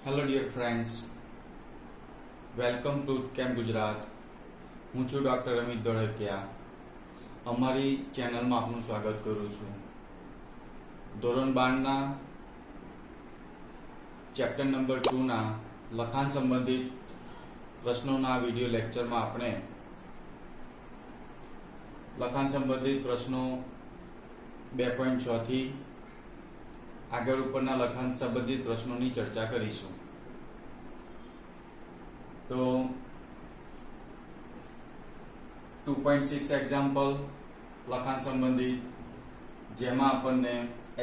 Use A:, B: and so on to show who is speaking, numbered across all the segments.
A: Hello dear friends, welcome to camp Gujarat. હું છું doctor Amit Dholakia. અમારી ચેનલમાં આપનું સ્વાગત કરું છું. ધોરણ 12ના ચેપ્ટર નંબર 2ના લખાણ સંબંધિત પ્રશ્નોના વિડીયો લેક્ચરમાં આપણે લખાણ સંબંધિત પ્રશ્નો 2.6 થી આગળ ઉપરના લખાણ સંબંધિત પ્રશ્નોની ચર્ચા કરીશું. તો 2.6 એક્ઝામ્પલ લખાણ સંબંધિત, જેમાં આપણને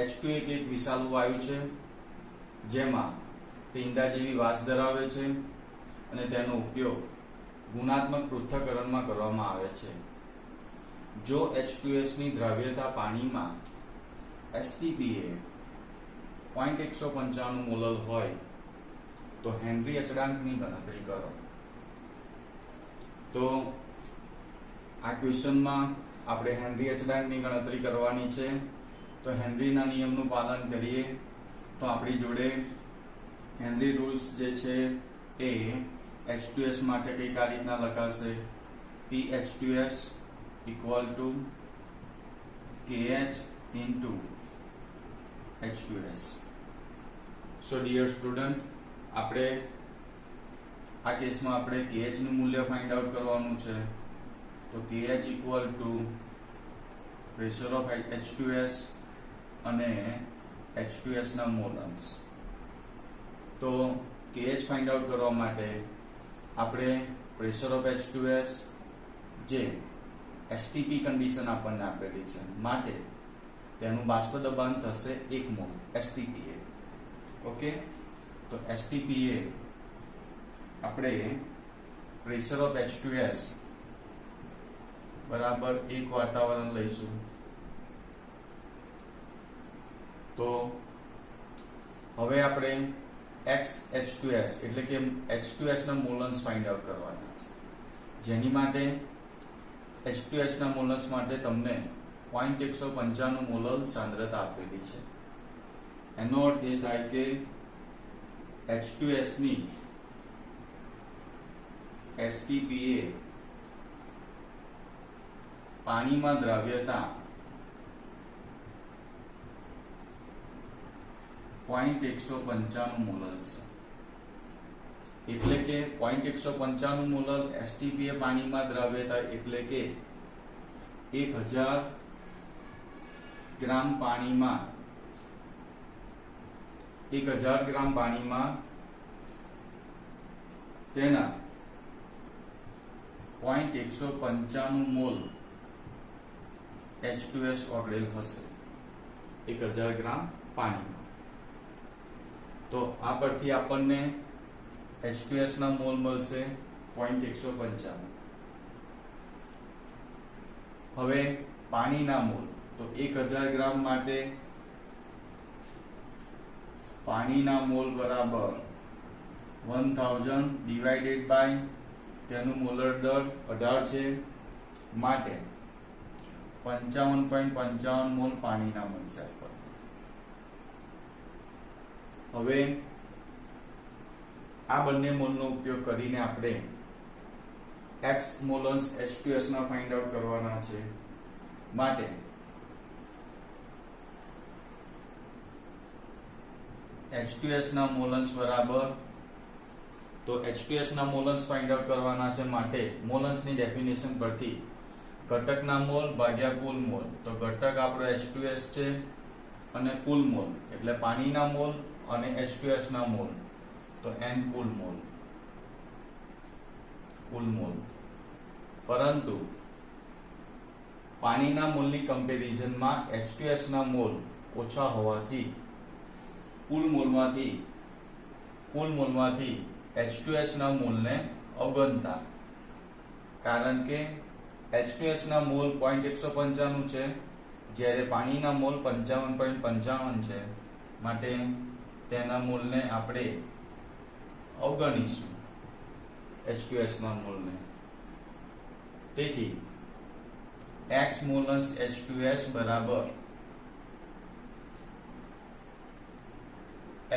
A: H2 એક વિશાળ વાયુ છે જેમાં તે ઈંડા જેવી વાસ ધરાવે છે અને તેનો ઉપયોગ ગુણાત્મક પૃથ્થકરણમાં કરવામાં આવે છે. જો H2S ની દ્રવ્યતા પાણીમાં STPA 0.195 મોલર હોય તો હેનરી અચળાંકની ગણતરી કરો. તો આ ક્વેશ્ચનમાં આપણે હેનરી અચળાંકની ગણતરી કરવાની છે. તો હેનરીના નિયમનું પાલન કરીએ તો આપણી જોડે હેનરી રૂલ્સ જે છે એ H2S માટે કંઈક આ રીતના લખાશે: PH2S equal to KH into H2S. So dear student, આપણે આ કેસમાં આપણે KH નું મૂલ્ય ફાઇન્ડ આઉટ કરવાનું છે. તો KH equal to pressure of H2S અને H2S ના મોલ્સ. તો KH ફાઇન્ડ આઉટ કરવા માટે આપણે પ્રેશર ઓફ H2S જે STP કન્ડિશન આપણને આપેલી છે, માટે તેનું બાષ્પ દબાણ થશે 1 મોલ STPA. ઓકે, તો STPA આપણે પ્રેશર ઓફ H2S બરાબર 1 વાતાવરણ લઈશું. તો હવે આપણે XH2S એટલે કે H2S ના મોલન્સ ફાઇન્ડ આઉટ કરવાના છે, જેની માટે H2S ના મોલન્સ માટે તમને 0.195 મોલર સાંદ્રતા આપેલી છે. એનો અર્થ એ થાય કે H2S ની STPA પાણીમાં દ્રાવ્યતા 0.195 મોલર છે. એટલે કે 0.195 મોલર STPA પાણીમાં દ્રાવ્યતા એટલે કે 1000 ગ્રામ પાણીમાં 1000 ગ્રામ પાણીમાં તેના 0.195 મોલ H2S ઓગળેલ હશે 1000 ગ્રામ પાણીમાં. તો આ પરથી આપણને H2S ના મોલ મળશે 0.195. હવે પાણીના મોલ, તો 1000 ગ્રામ માટે પાણીના મોલ બરાબર 1000 ડિવાઇડેડ બાય તેનું મોલર દર 18 છે, માટે 55.55 મોલ પાણીના મળશે. હવે આ બંને મોલનો ઉપયોગ કરીને આપણે X મોલન્સ H2S ના ફાઇન્ડ આઉટ કરવાના છે. માટે H2S ના મોલન્સ બરાબર, તો H2S ના મોલન્સ ફાઇન્ડ આઉટ કરવાના છે, માટે મોલન્સ ની ડેફિનેશન પરથી ઘટકના મોલ ભાગ્યા કુલ મોલ. તો ઘટક આપણો H2S છે અને કુલ મોલ એટલે પાણીના મોલ અને H2S ના મોલ, તો N કુલ મોલ. પરંતુ પાણીના મોલની કમ્પેરિઝનમાં H2S ના મોલ ઓછા હોવાથી કુલ મોલમાંથી H2S ના મોલને અવગણતા, કારણ કે H2S ના મોલ 0.195 છે જ્યારે પાણીના મોલ 55.55 છે, માટે તેના મોલને આપણે અવગણીશું H2S ના મોલને. તેથી X મોલન્સ H2S બરાબર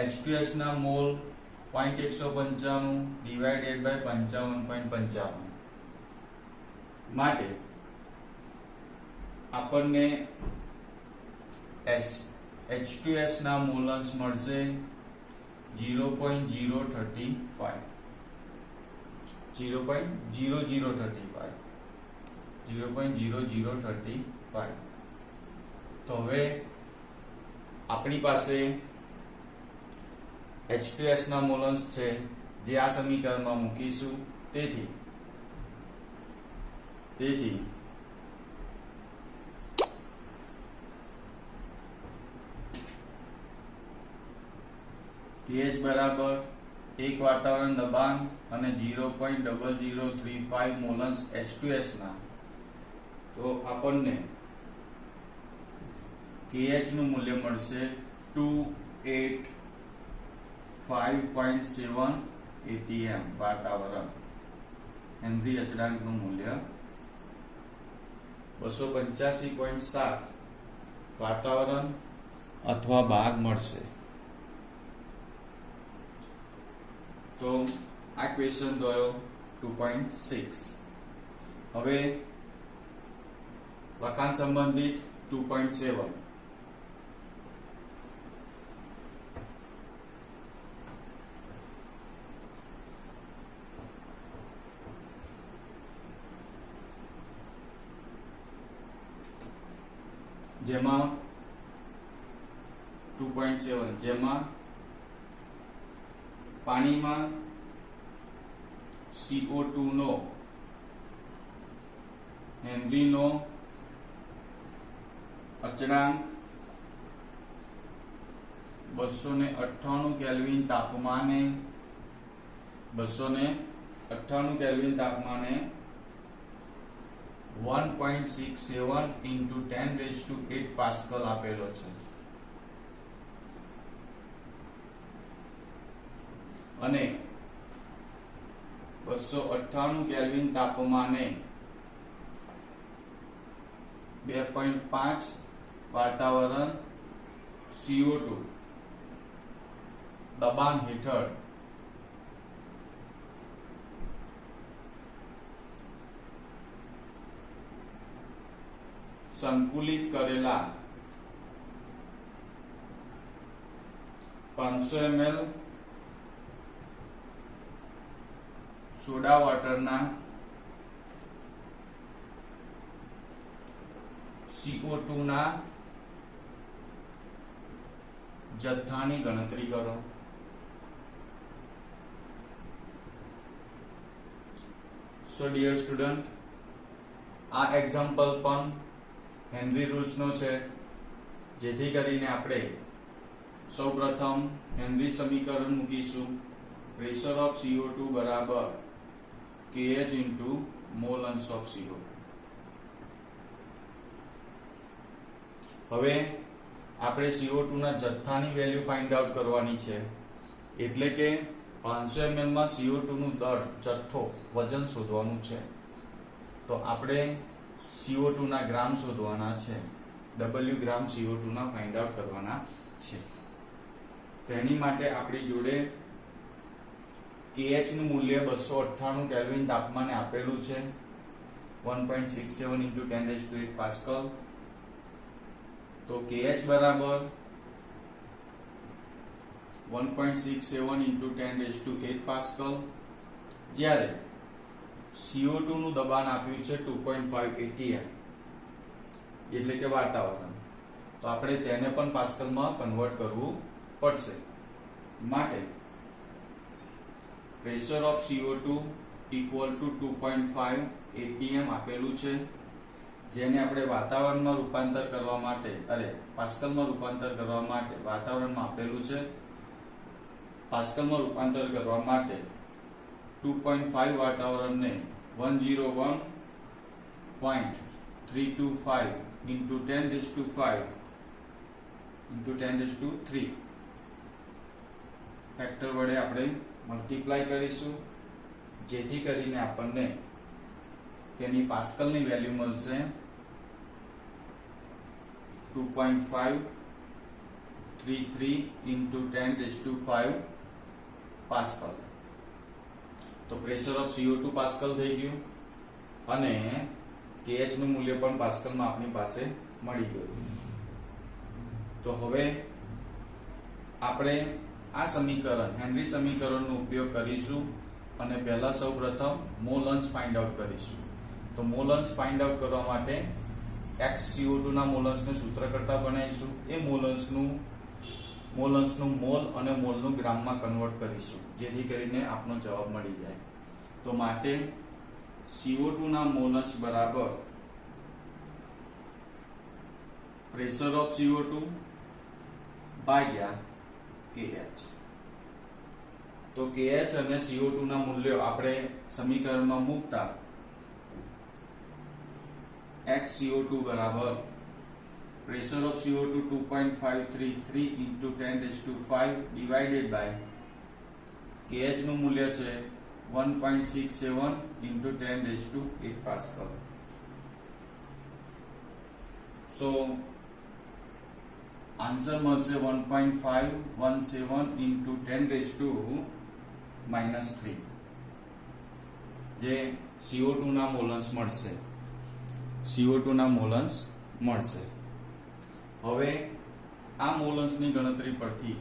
A: H2S ના મોલ 0.195 ડિવાઇડેડ બાય 55.55 માટે આપણને H2S ના મોલન્સ મળશે 0.035 0.0035 તો હવે આપણી પાસે H2S ના મોલન્સ છે જે આ સમીકરણમાં મૂકીશું તેથી pH બરાબર 1 વાતાવરણ દબાણ અને 0.0035 મોલન્સ H2S ના તો આપણને KH નું મૂલ્ય મળશે 285.7 atm વાતાવરણ. હેનરી અચળાંકનું મૂલ્ય 285.7 વાતાવરણ અથવા ભાગ મળશે. તો આ ક્વેશ્ચન થયો 2.6. હવે લખાણ સંબંધિત 2.7 જેમાં 2.7 જેમાં પાણીમાં CO2 નો હેનરીનો અચળાંક 298 કેલ્વિન તાપમાને 1.67 into 10⁸ પાસ્કલ આપેલો છે અને 298 કેલ્વિન તાપમાને 2.5 વાતાવરણ CO2 દબાણ હેઠળ સંકુલિત કરેલા 500 ml સોડા વોટરના CO2 ના જથ્થાની ગણતરી કરો. સો ડિયર સ્ટુડન્ટ, આ એક્ઝામ્પલ પણ હેનરી રૂલ્સ નો છે, જેથી કરીને આપણે સૌપ્રથમ હેનરી સમીકરણ મૂકીશું. પ્રેશર ઓફ CO2 બરાબર KH into મોલન્સ ઓફ CO2. હવે આપણે CO2 ના જથ્થાની વેલ્યુ ફાઇન્ડ આઉટ કરવાની છે, એટલે કે 500 ml માં CO2 નું દળ જથ્થો વજન શોધવાનું છે. તો આપણે CO2 ના ગ્રામ શોધવાના છે, W ગ્રામ CO2 ના ફાઇન્ડ આઉટ કરવાના છે. તેની માટે આપણી જોડે KH નું મૂલ્ય 298 કેલ્વિન તાપમાને આપેલું છે, 1.67 into 10⁸ પાસ્કલ. તો KH બરાબર 1.67 into 10⁸ પાસ્કલ, જ્યારે CO2 નું દબાણ આપ્યું છે 2.5 atm એટલે કે વાતાવરણ. તો આપણે તેને પણ પાસ્કલમાં કન્વર્ટ કરવું પડશે. માટે pressure of CO2 equal to 2.5 atm આપેલું છે, જેને આપણે વાતાવરણમાં રૂપાંતર કરવા માટે પાસ્કલમાં રૂપાંતર કરવા માટે વાતાવરણમાં આપેલું છે. પાસ્કલમાં રૂપાંતર કરવા માટે 2.5 વાતાવરણને 101.325 into 10⁵ ફેક્ટર વડે આપણે મલ્ટીપ્લાય કરીશું, જેથી કરીને આપણને તેની પાસ્કલની વેલ્યુ મળશે 2.533 into 10⁵ પાસ્કલ. તો પ્રેશર ઓફ CO2 પાસ્કલ થઈ ગયું અને KH નું મૂલ્ય પણ પાસ્કલમાં આપણી પાસે મળી ગયું. તો હવે આપણે આ સમીકરણ હેનરી સમીકરણનો ઉપયોગ કરીશું અને પહેલા સૌપ્રથમ મોલ અંશ ફાઇન્ડ આઉટ કરીશું. તો મોલ અંશ ફાઇન્ડ આઉટ કરવા માટે xCO2 ના મોલ અંશને સૂત્ર કરતા બનાવીશું. એ મોલ અંશનું મોલ અને મોલનું ગ્રામમાં કન્વર્ટ કરીશું જેથી કરીને આપણો જવાબ મળી જાય. તો માટે CO2 ના મોલ અંશ બરાબર પ્રેશર ઓફ CO2 ભાગ્યા KH. તો KH અને CO2 ના મૂલ્યો આપણે સમીકરણમાં મૂકતા xCO2 બરાબર pressure of CO2 2.533 into 10⁵ divided by KH નું મૂલ્ય છે 1.67 into 10⁸ Pascal. So આન્સર મળશે 1.517 into 10⁻³ જે CO2 ના મોલન્સ મળશે. CO2 ના મોલન્સ મળશે. હવે આ મોલન્સની ગણતરી પરથી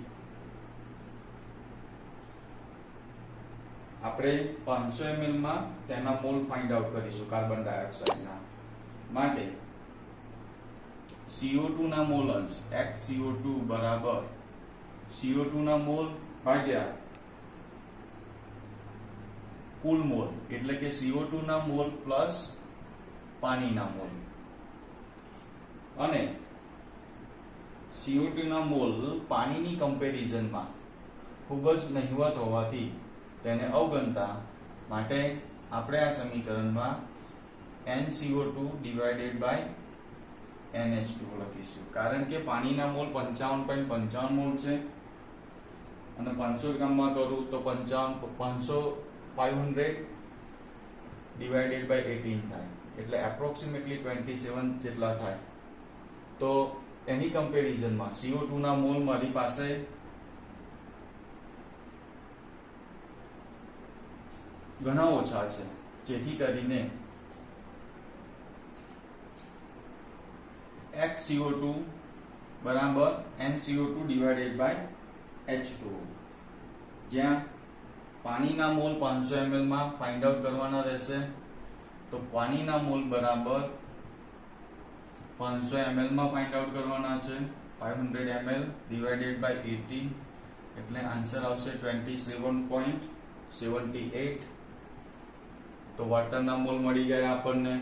A: આપણે 500 ml માં તેના મોલ ફાઇન્ડ આઉટ કરીશું કાર્બન ડાયોક્સાઇડના. માટે CO2 ના મોલન્સ xCO2 બરાબર CO2 ના મોલ ભાગ્યા કુલ મોલ એટલે કે CO2 ના મોલ પ્લસ પાણીના મોલ. અને CO2 ના મોલ પાણીની કમ્પેરિઝનમાં ખૂબ જ નહિવત હોવાથી તેને અવગણતા માટે આપણે આ સમીકરણમાં nCO2 ડિવાઇડેડ બાય NH2 લખીશું. કારણ કે પાણીના મોલ 55.55 મોલ છે અને 500 ગ્રામમાં કરું તો 500 ડિવાઇડેડ બાય 18 થાય એટલે એપ્રોક્સિમેટલી 27 જેટલા થાય. તો એની કમ્પેરિઝનમાં CO2 ના મોલ મારી પાસે ઘણા ઓછા છે જેથી કરીને xCO2 બરાબર nCO2 ડિવાઇડેડ બાય H2. જ્યાં પાણીના મોલ 500 ml માં ફાઇન્ડ આઉટ કરવાના રહેશે. તો પાણીના મોલ બરાબર 500 ml માં ફાઇન્ડ આઉટ કરવાના છે. 500 ml ડિવાઇડેડ બાય 18 એટલે આન્સર આવશે 27.78. તો વોટરના મોલ મળી ગયા આપણને.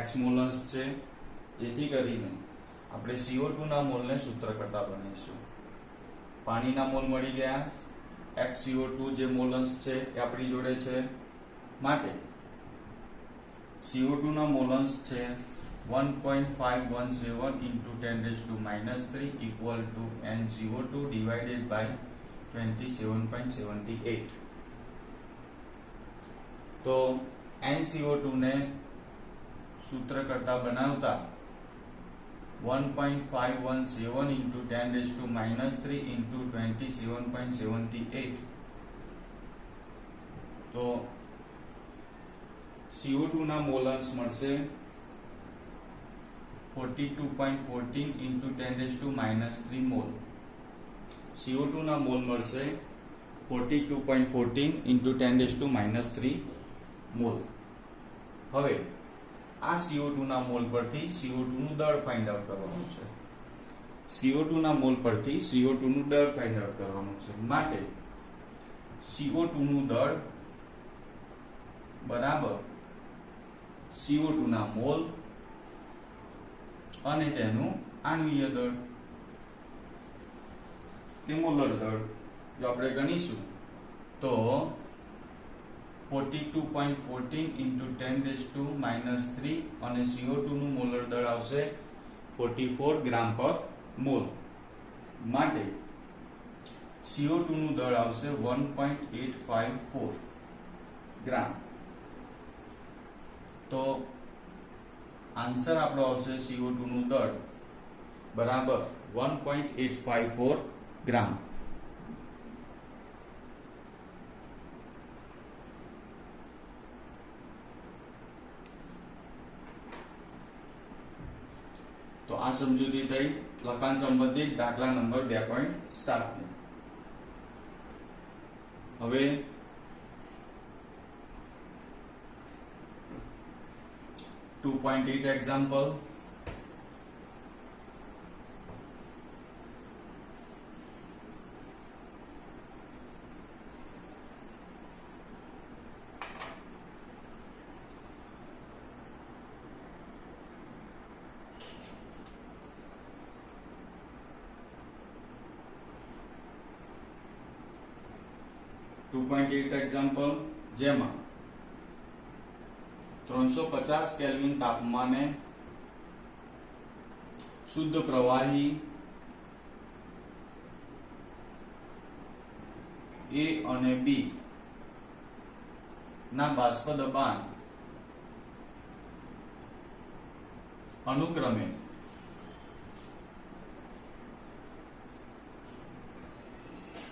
A: x મોલન્સ છે જેથી કરીને આપણે CO2 ના મોલને સૂત્ર કરતા બનાવીશું. પાણીના મોલ મળી ગયા. xCO2 જે મોલન્સ છે એ આપણી જોડે છે. માટે CO2 ના મોલન્સ છે 1.517 into 10⁻³ equal to nCO2 divided by 27.78. તો nCO2 ને સૂત્ર કરતા બનાવતા 1.517 into 10⁻³ into 27.78. તો CO2 ના મોલન્સ મળશે 42.14 into 10⁻³ મોલ. CO2 ના મોલ મળશે 42.14 into 10⁻³ મોલ. હવે આ CO2 ના મોલ પરથી CO2 નું દળ ફાઇન્ડ આઉટ કરવાનું છે. CO2 ના મોલ પરથી CO2 નું દળ ફાઇન્ડ આઉટ કરવાનું છે. માટે CO2 નું દળ બરાબર CO2 ના મોલ અને તેનું આણ્વીય દળ તે મોલર દળ જો આપણે ગણીશું તો 42.14 into 10⁻³ અને CO2 નું મોલર દળ આવશે 44 ગ્રામ પર મોલ. માટે CO2 નું દળ આવશે 1.854 ગ્રામ. તો આન્સર આપણો આવશે CO2 નું દળ બરાબર 1.854 ગ્રામ. તો આ સમજૂતી થઈ લખાણ સંબંધિત દાખલા નંબર 2.7 ની. હવે 2.8 એક્ઝામ્પલ. એક્ઝામ્પલ જેમાં 350 કેલ્વિન તાપમાને શુદ્ધ પ્રવાહી A અને B ના બાષ્પ દબાણ અનુક્રમે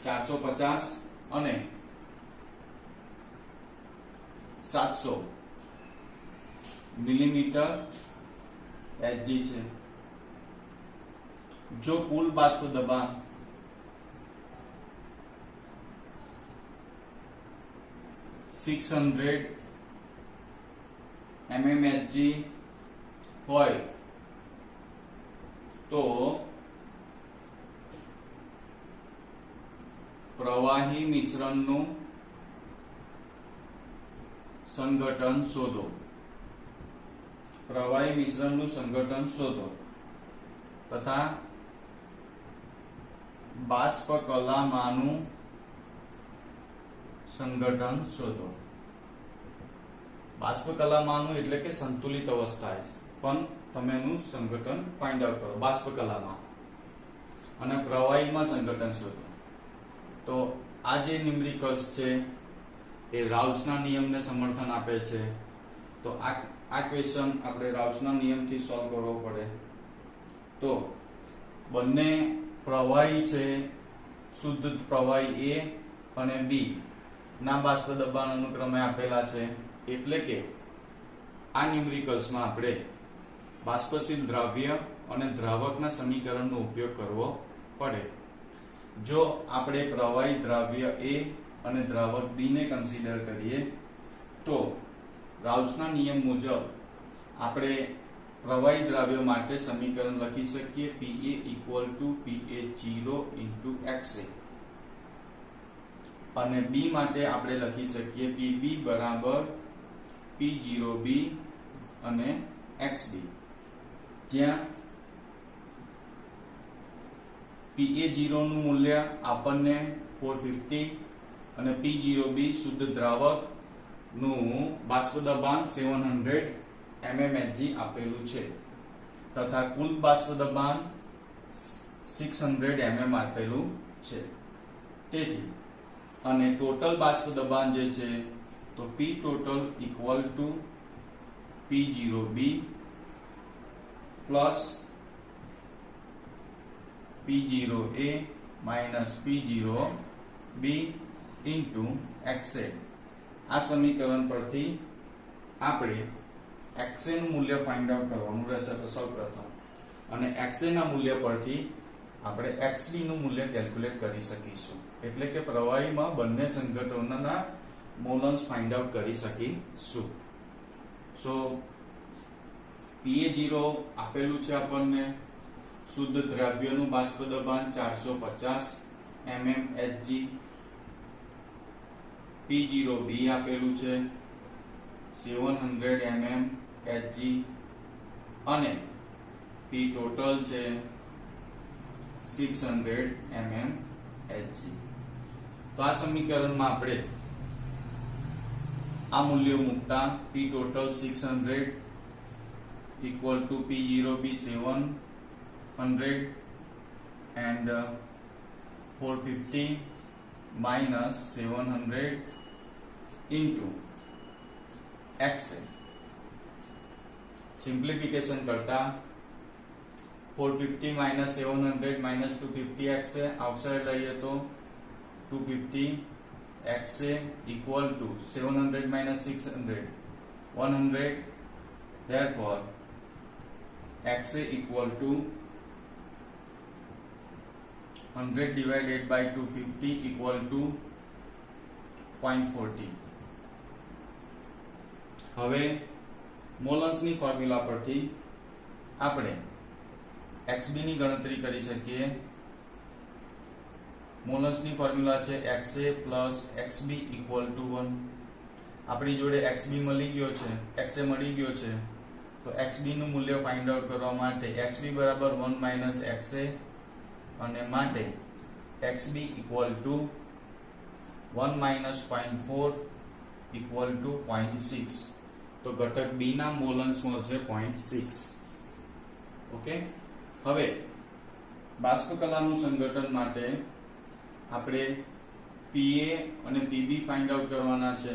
A: 450 અને 700 મિલીમીટર Hg છે. જો કુલ બાષ્પ દબાણ 600 mmHg હોય તો પ્રવાહી મિશ્રણનું સંગઠન શોધો. પ્રવાહી મિશ્રણનું સંગઠન શોધો તથા બાષ્પ કલામાંનું સંગઠન શોધો. બાષ્પ કલામાંનું એટલે કે સંતુલિત અવસ્થા, પણ તમે એનું સંગઠન ફાઇન્ડ આઉટ કરો બાષ્પ કલામાં, અને પ્રવાહીમાં સંગઠન શોધો. તો આ જે ન્યુમેરિકલ્સ છે એ રાઉલ્સના નિયમને સમર્થન આપે છે. તો આ ક્વેશ્ચન આપણે રાઉલ્સના નિયમથી સોલ્વ કરવો પડે. તો બંને પ્રવાહી છે, શુદ્ધ પ્રવાહી A અને B ના બાષ્પ દબાણ અનુક્રમે આપેલા છે, એટલે કે આ ન્યુમેરિકલ્સમાં આપણે બાષ્પશીલ દ્રવ્ય અને દ્રાવકના સમીકરણનો ઉપયોગ કરવો પડે. જો આપણે પ્રવાહી દ્રવ્ય A અને દ્રાવક B ને કન્સિડર કરીએ તો રાઉલ્સના નિયમ મુજબ આપણે પ્રવાહી દ્રવ્ય માટે સમીકરણ લખી શકીએ Pa PA0 XA, અને B માટે આપણે લખી શકીએ PB બરાબર P0B અને XB, જ્યાં PA0 નું મૂલ્ય આપણને 450 અને P0B શુદ્ધ દ્રાવક નું બાષ્પ દબાણ 700 mmHg આપેલું છે તથા કુલ બાષ્પ દબાણ 600 mm આપેલું છે. તેથી અને ટોટલ બાષ્પ દબાણ જે છે તો P total equal to P0B plus P0A minus P0B into XA. આ સમીકરણ પરથી આપણે XA નું મૂલ્ય ફાઇન્ડ આઉટ કરવાનું રહેશે સૌપ્રથમ, અને XA ના મૂલ્ય પરથી આપણે XB નું મૂલ્ય કેલ્ક્યુલેટ કરી શકીશું. એટલે કે પ્રવાહીમાં બંને સંગઠનોના મોલન્સ ફાઇન્ડ આઉટ કરી શકીશું. સો PA0 આપેલું છે આપણને, શુદ્ધ દ્રવ્યનું બાષ્પ દબાણ 450 mmHg, P0B આપેલું છે 700 mmHg અને P total છે 600 mmHg. તો આ સમીકરણમાં આપણે આ મૂલ્યો મૂકતા P total 600 equal to P0B 700 and 450 minus 700 into XA. Simplification કરતા 450 minus 700 minus 250 XA આઉટસાઇડ લઈએ તો 250 XA equal to 700 minus 600 100. Therefore XA equal to 100 divided by 250 equal to 0.40. હવે મોલન્સની ફોર્મ્યુલા પરથી આપણે XB ની ગણતરી કરી શકીએ. મોલન્સની ફોર્મ્યુલા છે XA plus XB equal to 1. આપણી જોડે XB મળી ગયો છે, XA મળી ગયો છે, તો XB નું મૂલ્ય ફાઇન્ડ આઉટ કરવા માટે XB બરાબર 1 minus XA અને માટે XB equal to 1 minus 0.4 equal to 0.6. તો ઘટક B ના મોલન્સ મળશે 0.6. ઓકે. હવે બાષ્પ કલાનું સંગઠન માટે આપણે PA અને PB ફાઇન્ડ આઉટ કરવાના છે.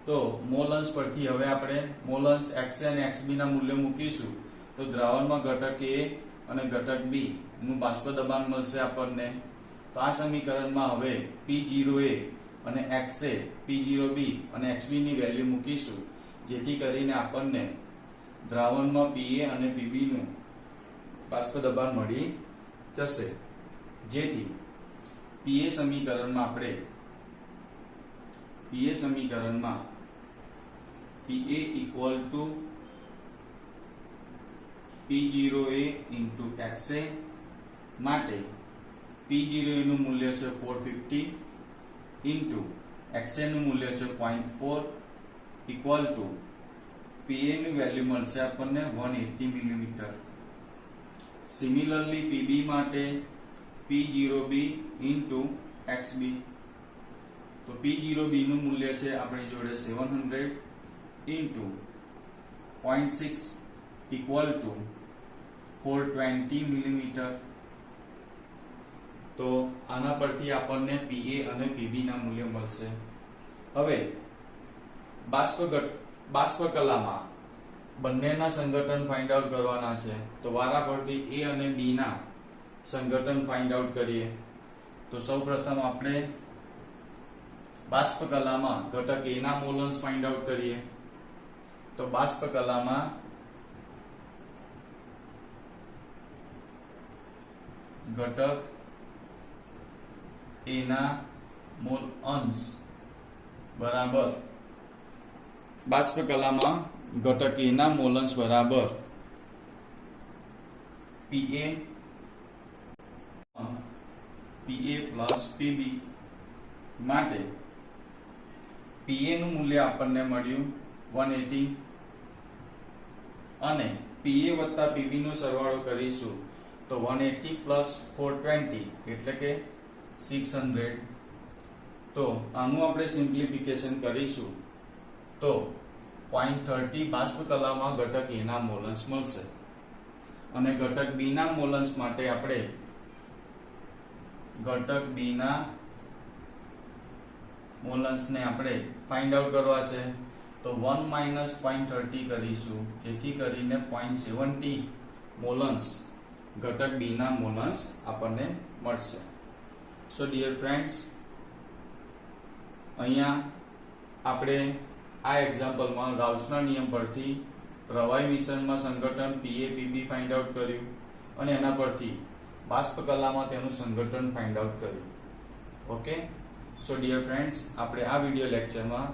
A: તો મોલન્સ પરથી હવે આપણે મોલન્સ XA અને XB ના મૂલ્ય મૂકીશું તો દ્રાવણમાં ઘટક A અને ઘટક B નું બાષ્પ દબાણ મળશે આપણને. તો આ સમીકરણમાં હવે P0A અને XA, P0B અને XB ની વેલ્યુ મૂકીશું જેથી કરીને આપણને દ્રાવણમાં PA અને PB નું બાષ્પ દબાણ મળી જશે. જેથી PA સમીકરણમાં PA equal to P0A into XA માટે P0A નું મૂલ્ય છે 450 into XA નું મૂલ્ય છે 0.4 equal to PA ની વેલ્યુ મળશે આપણને 180 મિલીમીટર. સિમિલરલી PB માટે P0B into XB. તો P0B નું મૂલ્ય છે આપણી જોડે 700 into 0.6 equal to 420 મિલીમીટર. તો આના પરથી આપણને PA અને PB ના મૂલ્ય મળશે. હવે બાષ્પ કલામાં બંનેના સંગઠન ફાઇન્ડ આઉટ કરવાના છે. તો વારા પરથી A અને B ના સંગઠન ફાઇન્ડ આઉટ કરીએ. તો સૌપ્રથમ આપણે બાષ્પ કલામાં ઘટક A ના મોલન્સ ફાઇન્ડ આઉટ કરીએ. તો બાષ્પ કલામાં ઘટક A ના મોલ અંશ બરાબર બાષ્પ કલામાં ઘટક A ના મોલન્સ બરાબર PA plus PB માટે PA નું મૂલ્ય આપણને મળ્યું 180 અને PA વત્તા PB નો સરવાળો કરીશું તો 180 plus 420 એટલે કે 600. તો આનું આપણે સિમ્પ્લિફિકેશન કરીશું તો 0.30 બાષ્પ કલામાં ઘટક A ના મોલન્સ મળશે અને ઘટક B ના મોલન્સ માટે આપણે ઘટક B ના મોલન્સ ને આપણે ફાઇન્ડ આઉટ કરવા છે. તો 1 minus 0.30 કરીશું જેથી કરીને 0.70 મોલન્સ ઘટક B ના મોલન્સ આપણને મળશે. સો ડિયર ફ્રેન્ડ્સ, અહીંયા આપણે આ એક્ઝામ્પલમાં રાઉલ્સના નિયમ પરથી પ્રવાહી મિશ્રણમાં સંગઠન PA PB ફાઇન્ડ આઉટ કર્યું અને એના પરથી બાષ્પ કલામાં તેનું સંગઠન ફાઇન્ડ આઉટ કર્યું. ઓકે. સો ડિયર ફ્રેન્ડ્સ, આપણે આ વિડિયો લેક્ચરમાં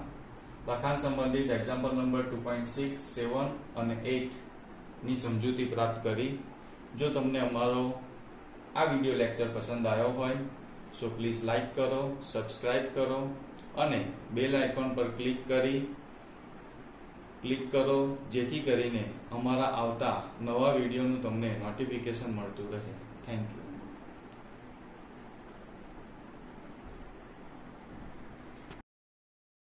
A: લખાણ સંબંધિત એક્ઝામ્પલ નંબર 2.6, 7 અને 8 ની સમજૂતી પ્રાપ્ત કરી. જો તમને અમારો આ વિડિયો લેક્ચર પસંદ આવ્યો હોય સો પ્લીઝ લાઈક કરો, સબસ્ક્રાઇબ કરો અને બેલ આઇકોન પર ક્લિક કરો જેથી કરીને અમારા આવતા નવા વિડિયોનું તમને નોટિફિકેશન મળતું રહે. Thank you.